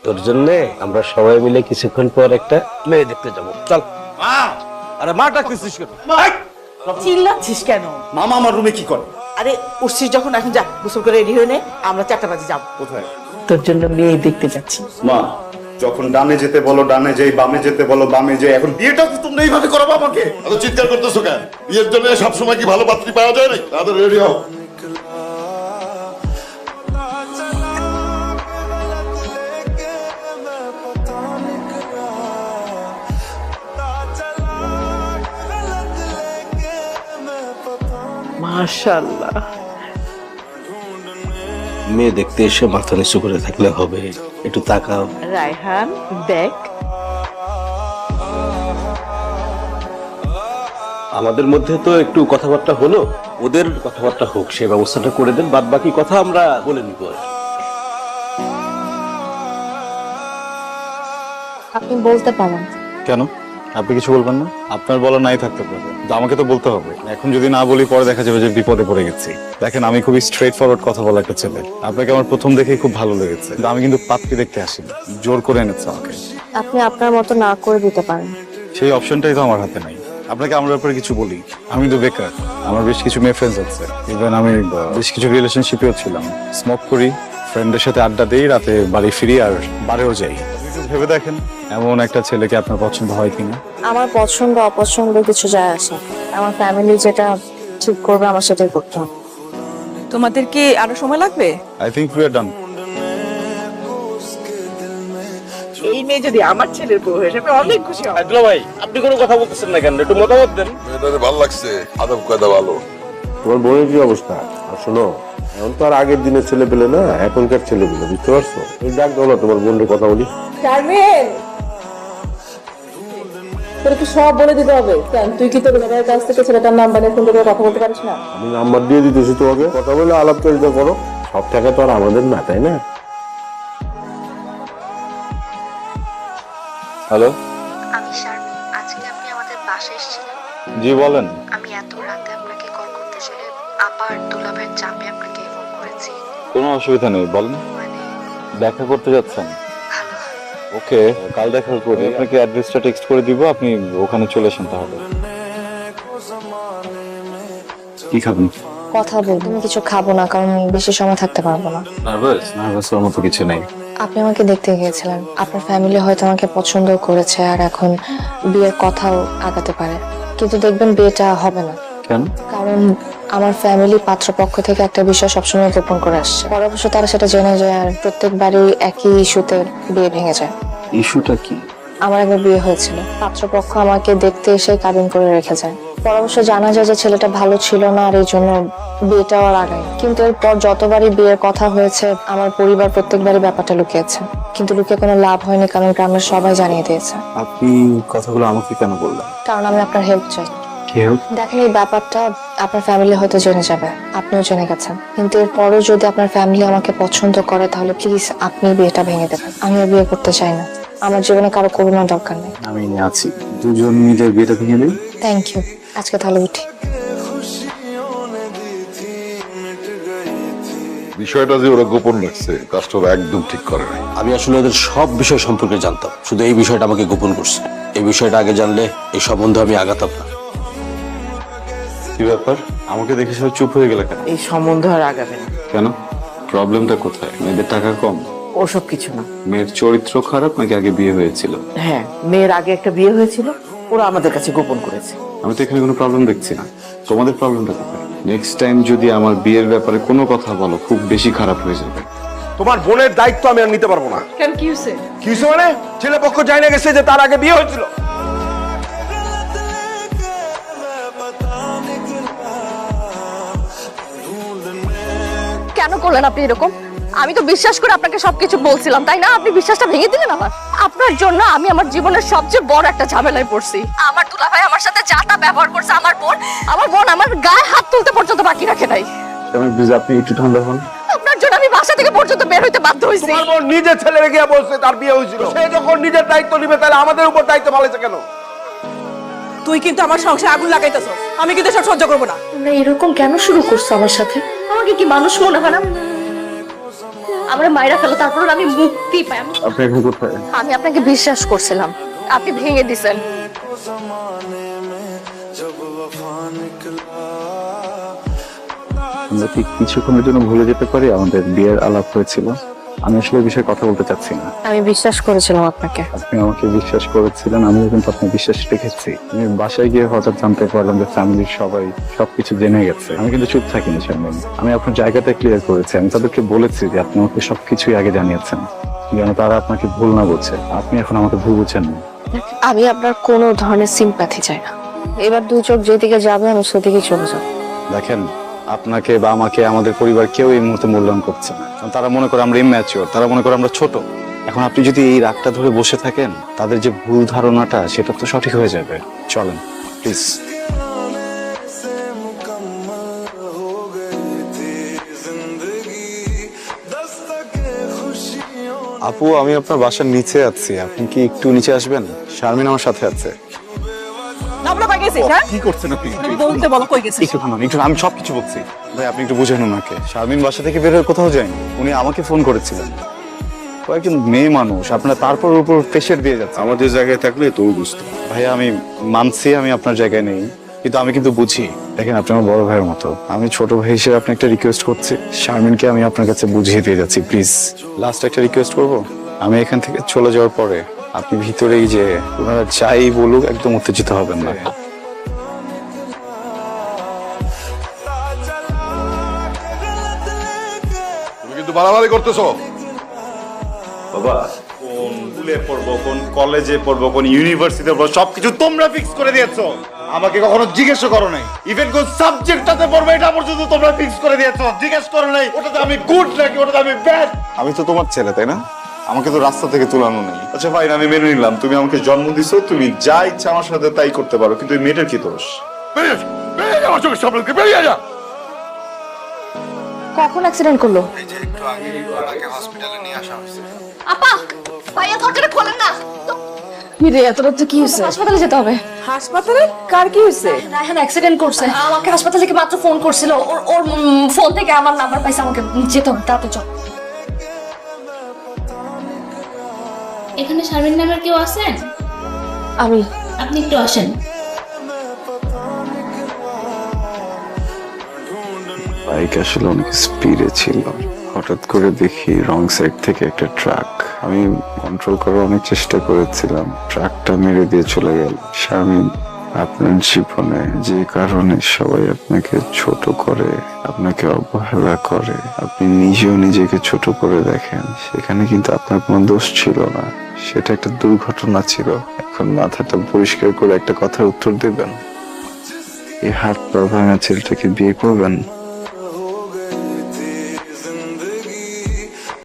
তোর জন্য আমরা সবাই মিলে কিছুক্ষণ পর একটা মেয়ে দেখতে যাবো। চল। আরে মাটা কিসিস কেন? চিল্লাচ্ছিস কেন? মামা আমার রুমে কি করে? আরে উঠছিস যখন, এখন যা গোসল করে রেডি হয়ে নে, আমরা 4টা বাজে যাবো। কোথায়? তোর জন্য মেয়ে দেখতে যাচ্ছি। মা, যখন ডানে যেতে বলো ডানে যাই, বামে যেতে বলো বামে যাই। এখন বিয়েটা তো তোমরা এইভাবে করাবো আমাকে? এত চিৎকার করতেছো কেন? বিয়ের জন্য সবসময় কি ভালো পাত্রী পাওয়া যায় না? তাদের রেডি হও। মাশাআল্লাহ। মেয়ে দেখতে এসে মাথা নিচু করে থাকলে হবে? একটু তাকাও। রায়হান দেখ, আমাদের মধ্যে তো একটু কথাবার্তা হলো, ওদের কথাবার্তা হোক, সে ব্যবস্থাটা করে দেন, বাদ বাকি কথা আমরা বলে নিব। আপনি বলতে পারেন। কেন? আপনি কিছু বলবেন না? আপনার বলা নাই থাকতে পারে, কিন্তু আমাকে তো বলতে হবে। এখন যদি না বলি পরে দেখা যাবে যে বিপদে পড়ে গেছি। দেখেন, আমি খুবই স্ট্রেট ফরওয়ার্ড কথা বলা একটা ছেলে। আপনাকে আমার প্রথম দেখেই খুব ভালো লেগেছে, কিন্তু আমি কিন্তু পাত্রী দেখতে আসিনি, জোর করে এনেছে আমাকে। আপনি আপনার মতো না করে দিতে পারেন। সেই অপশনটাই তো আমার হাতে নাই। আপনাকে আমার ব্যাপারে কিছু বলি, আমি তো বেকার, আমার বেশ কিছু মেয়ে ফ্রেন্ডস আছে, ইভেন আমি বেশ কিছু রিলেশনশিপেও ছিলাম। স্মোক করি, ফ্রেন্ডের সাথে আড্ডা দিই, রাতে বাড়ি ফিরি আর বাড়িও যাই। একটু ভেবে দেখেন, এমন একটা ছেলেকে আপনার পছন্দ হয় কিনা? আমার পছন্দ অপছন্দ কিছু যায় আসে, আমার ফ্যামিলি যেটা ঠিক করবে আমার সেটাই করতে হবে। তোমাদের কি আরো সময় লাগবে? আই থিংক উই আর ডান। এই মেয়ে যদি আমার ছেলের বউ হয়ে যাবে, অনেক খুশি হব। আব্দুল্লাহ ভাই, আপনি কোনো কথা বলতেছেন না কেন? একটু মতামত দেন। মেয়েটারে ভালো লাগছে, আদব কায়দা ভালো। তোমার বোনের কি অবস্থা? আর শোনো, এখন তো আর আগের দিনের ছেলে পেলে না, এখনকার ছেলে পেলে, বুঝতে পারছো? এই ডাক দাও না তোমার বোনের কথা বলি। শারমিন, তোর কি সব বলে দিতে হবে? কেন তুই কি তোর মেয়ের কাছ থেকে ছেলেটার নাম্বার নিয়ে ফোন করে কথা বলতে পারিস না? আমি নাম্বার দিয়ে দিতেছি তোমাকে, কথা বলে আলাপচারিতা করো। সব টাকা তো আর আমাদের না, তাই না? হ্যালো, আমি শারমিন, আজকে আপনি আমাদের বাসায় এসেছিলেন। জি বলেন। আমি এত রাতে আপনাকে কল করতে চাইলে আপা আর দুলাভাইয়ের চাপে আপনাকে ফোন করেছি। কোনো অসুবিধা নেই, বলেন। মানে দেখা করতে যাচ্ছেন? ভালো। ওকে, কাল দেখা করি। আপনাকে অ্যাড্রেসটা টেক্সট করে দিব, আপনি ওখানে চলে আসেন তাহলে। কি খাবেন? কথা বলবো, আমি কিছু খাবো না কারণ বেশি সময় থাকতে পারবো না। নার্ভাস হওয়ার মতো কিছু নেই। আপনি আমাকে দেখতে গিয়েছিলেন, আপনার ফ্যামিলি হয়তো আমাকে পছন্দ করেছে আর এখন বিয়ের কথাও আগাতে পারে, কিন্তু দেখবেন বিয়েটা হবে না। কেন? কারণ আমার ফ্যামিলি পাত্রপক্ষ থেকে একটা বিষয় সবসময় গোপন করে আসছে, পরে অবশ্য তারা সেটা জেনে যায় আর প্রত্যেকবারই একই ইস্যুতে বিয়ে ভেঙে যায়। ইস্যুটা কি? আমার একবার বিয়ে হয়েছিল, পাত্রপক্ষ আমাকে দেখতে এসে কাবিন করে রেখে যায়। পরে অবশ্য জানা যায় যে ছেলেটা ভালো ছিল না আর এই জন্য বিয়েটাও আর আগায়। কিন্তু এরপর যতবারই বিয়ের কথা হয়েছে আমার পরিবার প্রত্যেকবারই ব্যাপারটা লুকিয়েছে, কিন্তু লুকিয়ে কোনো লাভ হয়নি কারণ গ্রামের সবাই জানিয়ে দিয়েছে। আপনি কথাগুলো আমাকে কেন বললেন? কারণ আমি আপনার হেল্প চাই। কি হেল্প? দেখেন, এই ব্যাপারটা আপনার ফ্যামিলি হয়তো জেনে যাবে, আপনিও জেনে গেছেন, কিন্তু এরপরও যদি আপনার ফ্যামিলি আমাকে পছন্দ করে তাহলে প্লিজ আপনি বিয়েটা ভেঙে দেবেন। আমিও বিয়ে করতে চাই না, আমার জীবনে কারো করুণার দরকার নেই। আমি আছি, দুজন মিলে বিয়েটা ভেঙে দিই। থ্যাংক ইউ, আজকে তাহলে উঠি। বিষয়টা যে ওরা গোপন রাখছে, কাজটা ওরা একদম ঠিক করে নাই। আমি আসলে ওদের সব বিষয় সম্পর্কে জানতাম, শুধু এই বিষয়টা আমাকে গোপন করছে। এই বিষয়টা আগে জানলে এই সম্বন্ধে আমি আগাতাম না। কি ব্যাপার, আমাকে দেখে সব চুপ হয়ে গেল কেন? এই সম্বন্ধ আর আগাবে না। কেন? প্রবলেমটা কোথায়? মেয়েদের টাকা কম? ওসব কিছু না। মেয়ের চরিত্র খারাপ নাকি আগে বিয়ে হয়েছিল? হ্যাঁ, মেয়ের আগে একটা বিয়ে হয়েছিল, ওরা আমাদের কাছে গোপন করেছে। আমি তো এখানে কোনো প্রবলেম দেখছি না, তোমাদের প্রবলেমটা কোথায়? নেক্সট টাইম যদি আমার বিয়ের ব্যাপারে কোনো কথা বলো খুব বেশি খারাপ হয়ে যাবে। তোমার বোনের দায়িত্ব আমি আর নিতে পারবো না। কেন কি হয়েছে? কি হয়েছে মানে? ছেলে পক্ষ জানা গেছে যে তার আগে বিয়ে হয়েছিল। কেন করলেন আপনি এরকম? আমি তো বিশ্বাস করে আপনাকে সবকিছু বলছিলাম, তাই না? আপনি বিশ্বাসটা ভেঙে দিলেন আমার। আপনার জন্য আমি আমার জীবনের সবচেয়ে বড় একটা ঝামেলায় পড়ছি। আমার দুলাভাই আমার সাথে যা তা ব্যবহার করছে, আমার বোন আমার গায়ে হাত তুলতে পর্যন্ত বাকি রাখে নাই। প্লিজ আপনি একটু ঠান্ডা হন। আপনার জন্য আমি বাসা থেকে পর্যন্ত বের হইতে বাধ্য হয়েছি। তোমার বোন নিজের ছেলেরে গিয়ে বলছে তার বিয়ে হয়েছিল, সে যখন নিজের দায়িত্ব নিবে তাহলে আমাদের উপর দায়িত্ব ফেলেছে কেন? তুই কিন্তু আমার সংসারে আগুন লাগাইতেছ, আমি কিন্তু সব সহ্য করবো না। তোমরা এরকম কেন শুরু করছো আমার সাথে? আমাকে কি মানুষ মনে হয় না? আমরা মায়েরা ফেলো, তারপর আমি মুক্তি পাই। আপনি এখন কোথায়? আমি আপনাকে বিশ্বাস করছিলাম, আপনি ভেঙে দিছেন। আমরা কি কিছুক্ষণের জন্য ভুলে যেতে পারি আমাদের বিয়ের আলাপ হয়েছিল? আমি আসলে এই বিষয়ে কথা বলতে চাচ্ছি না। আমি বিশ্বাস করেছিলাম আপনাকে। আপনি আমাকে বিশ্বাস করেছিলেন, আমিও কিন্তু আপনার বিশ্বাস রেখেছি। আমি বাসায় গিয়ে হঠাৎ জানতে পারলাম যে ফ্যামিলির সবাই সবকিছু জেনে গেছে। আমি কিন্তু চুপ থাকিনি শারমিন, আমি আপনার জায়গাটা ক্লিয়ার করেছি। আমি তাদেরকে বলেছি যে আপনি আমাকে সবকিছুই আগে জানিয়েছেন, যেন তারা আপনাকে ভুল না বুঝছে। আপনি এখন আমাকে ভুল বুঝছেন না। আমি আপনার কোনো ধরনের সিম্প্যাথি চাই না। এবার দুই চোখ যেদিকে যাবে আমি সেদিকে চলে যাব। দেখেন, আপনাকে বা আমাকে আমাদের পরিবার কেউ এই মুহূর্তে মূল্যায়ন করছে না, কারণ তারা মনে করে আমরা ইম্যাচিওর, তারা মনে করে আমরা ছোট। এখন আপনি যদি এই রাগটা ধরে বসে থাকেন, তাদের যে ভুল ধারণাটা সেটা তো সঠিক হয়ে যাবে। চলেন প্লিজ। আপু, আমি আপনার বাসার নিচে আছি, আপনি কি একটু নিচে আসবেন? শারমিন আমার সাথে আছে। আমরা পাই গেছি, হ্যাঁ? কি করছেন আপনি? তুমি বলতে বলো কই গেছিস? একটু থামান, একটু, আমি সবকিছু বলছি। ভাই আপনি একটু বুঝেন ওনাকে। শারমিন বাসা থেকে বের হয়ে কোথাও যায়নি, উনি আমাকে ফোন করেছিলেন। ও একজন মেয়ে মানুষ, আপনারা তারপর উপর প্রেশার দিয়ে যাচ্ছে। আমাদের জায়গায় থাকলে তুমি বুঝতে। ভাইয়া আমি মানছি আমি আপনার জায়গায় নেই, কিন্তু আমি কিন্তু বুঝি। দেখেন, আপনি আমার বড় ভাইয়ের মতো, আমি ছোট ভাই হিসেবে আপনি একটা রিকোয়েস্ট করছি। শারমিনকে আমি আপনার কাছে বুঝিয়ে দিয়ে যাচ্ছি, প্লিজ। লাস্ট একটা রিকোয়েস্ট করবো, আমি এখান থেকে চলে যাওয়ার পরে আপনি ভিতরেই যে ওনারা যাই বলুক একদম উত্তেজিত হবেন না। তুমি কিন্তু বাড়াবাড়ি করতেছো। বাবা, কোন স্কুলে পড়বো, কোন কলেজে পড়বো, কোন ইউনিভার্সিটিতে পড়বো সবকিছু তোমরা ফিক্স করে দিয়েছো। আমাকে কখনো জিজ্ঞেস করো নাই। ইভেন কোন সাবজেক্টটাতে পড়বো এটা পর্যন্ত তোমরা ফিক্স করে দিয়েছো, জিজ্ঞেস করো নাই ওটাতে আমি গুড নাকি ওটাতে আমি ব্যাড। আমি তো তোমার ছেলে, তাই না? আমাকে তো রাস্তা থেকে তুলানো নেই। আচ্ছা ফাইন, আমি মেনে নিলাম তুমি আমাকে জন্ম দিছো, তুমি যা ইচ্ছা আমার সাথে তাই করতে পারো, কিন্তু এই মেয়েটার কি দোষ? বেরিয়ে যা, বেরিয়ে যা আমার চোখের সামনে থেকে, বেরিয়ে যা। কখন অ্যাক্সিডেন্ট করলো? আপা, ভাইয়া দরজাটা খোলেন না। রে এত রাতে কি হয়েছে? হাসপাতালে যেতে হবে। হাসপাতালে? কার কি হয়েছে? রায়হান অ্যাক্সিডেন্ট করছে, আমাকে হাসপাতাল থেকে মাত্র ফোন করছিল। ওর ফোন থেকে আমার নাম্বার পাইছে, আমাকে যেতে হবে, তাড়াতাড়ি চল। এখানে শারমিন নামের কেউ আছেন? আমি। আপনি একটু আসেন। বাইক আসলে অনেক স্পিডে ছিল, হঠাৎ করে দেখি রং সাইড থেকে একটা ট্রাক। আমি কন্ট্রোল করার অনেক চেষ্টা করেছিলাম, ট্রাকটা মেরে দিয়ে চলে গেল। শারমিন, আপনার জীবনে যে কারণে সবাই আপনাকে ছোট করে, আপনাকে অবহেলা করে, আপনি নিজেও নিজেকে ছোট করে দেখেন, সেখানে কিন্তু আপনার কোনো দোষ ছিল না, সেটা একটা দুর্ঘটনা ছিল। এখন মাথাটা পরিষ্কার করে একটা কথার উত্তর দেবেন, এই হাত পা ভাঙা ছেলেটাকে বিয়ে করবেন?